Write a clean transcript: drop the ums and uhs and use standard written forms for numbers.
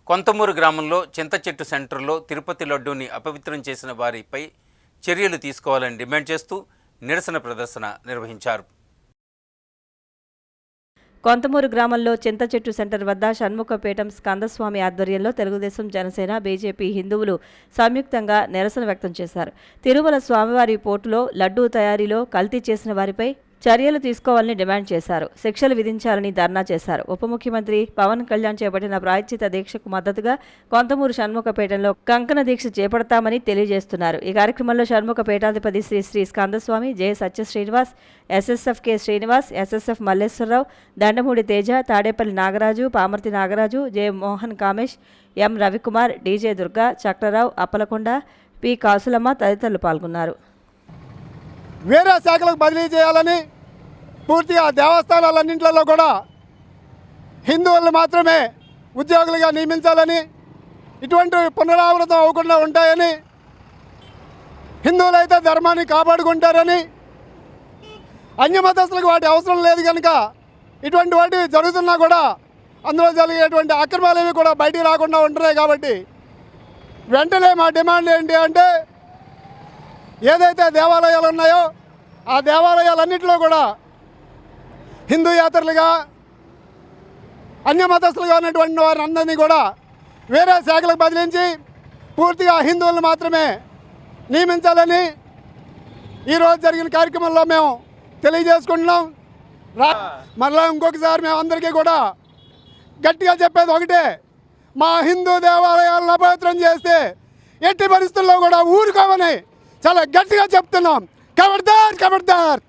కొంతమూరు గ్రామంలో చింతచెట్టు సెంటర్లో తిరుపతి లడ్డూని అపవిత్రం చేసిన వారిపై చర్యలు తీసుకోవాలని డిమాండ్ చేస్తూ నిరసన ప్రదర్శన నిర్వహించారు. కొంతమూరు గ్రామంలో చింతచెట్టు సెంటర్ వద్ద షణ్ముఖపేటం స్కందస్వామి ఆధ్వర్యంలో తెలుగుదేశం, జనసేన, బీజేపీ హిందువులు సంయుక్తంగా నిరసన వ్యక్తం చేశారు. తిరుమల స్వామివారి పోర్టులో లడ్డూ తయారీలో కల్తీ చేసిన వారిపై చర్యలు తీసుకోవాలని డిమాండ్ చేశారు. శిక్షలు విధించాలని ధర్నా చేశారు. ఉప ముఖ్యమంత్రి పవన్ కళ్యాణ్ చేపట్టిన ప్రాయశ్చిత దీక్షకు మద్దతుగా కొంతమూరు షణ్ముఖపేటంలో కంకణ దీక్ష చేపడతామని తెలియజేస్తున్నారు. ఈ కార్యక్రమంలో షణ్ముఖపేటాధిపతి Sri Sri Skandaswami, J Satya Srinivas, SSF K Srinivas, SSF Malleswararao, Dandamudi Teja, Tadepalli Nagaraju, Pamarthi Nagaraju, J Mohan Kamesh, M Ravikumar, DJ Durga, Chakrarao, Appalakonda, P Kasulamma తదితరులు పాల్గొన్నారు. వేరే శాఖలకు బదిలీ చేయాలని, పూర్తిగా దేవస్థానాలన్నింటిలో కూడా హిందువులను మాత్రమే ఉద్యోగులుగా నియమించాలని, ఇటువంటి పునరావృతం అవ్వకుండా ఉంటాయని, హిందువులైతే ధర్మాన్ని కాపాడుకుంటారని, అన్యమతస్తులకు వాటి అవసరం లేదు కనుక ఇటువంటి వాటి జరుగుతున్నా కూడా అందులో జరిగేటువంటి అక్రమాలు కూడా బయటికి రాకుండా ఉంటున్నాయి. కాబట్టి వెంటనే మా డిమాండ్ ఏంటి అంటే, ఏదైతే దేవాలయాలు ఉన్నాయో ఆ దేవాలయాలన్నింటిలో కూడా హిందూ యాత్రలుగా, అన్యమతస్తులుగా ఉన్నటువంటి వారిని అందరినీ కూడా వేరే శాఖలకు బదిలించి పూర్తిగా హిందువులను మాత్రమే నియమించాలని ఈరోజు జరిగిన కార్యక్రమంలో మేము తెలియజేసుకుంటున్నాం. మరలా ఇంకొకసారి మేము అందరికీ కూడా గట్టిగా చెప్పేది ఒకటే, మా హిందూ దేవాలయాలను అపవిత్రం చేస్తే ఎట్టి పరిస్థితుల్లో కూడా ఊరుకోమని చాలా గట్టిగా చెప్తున్నాం. ఖబర్దార్ ఖబర్దార్.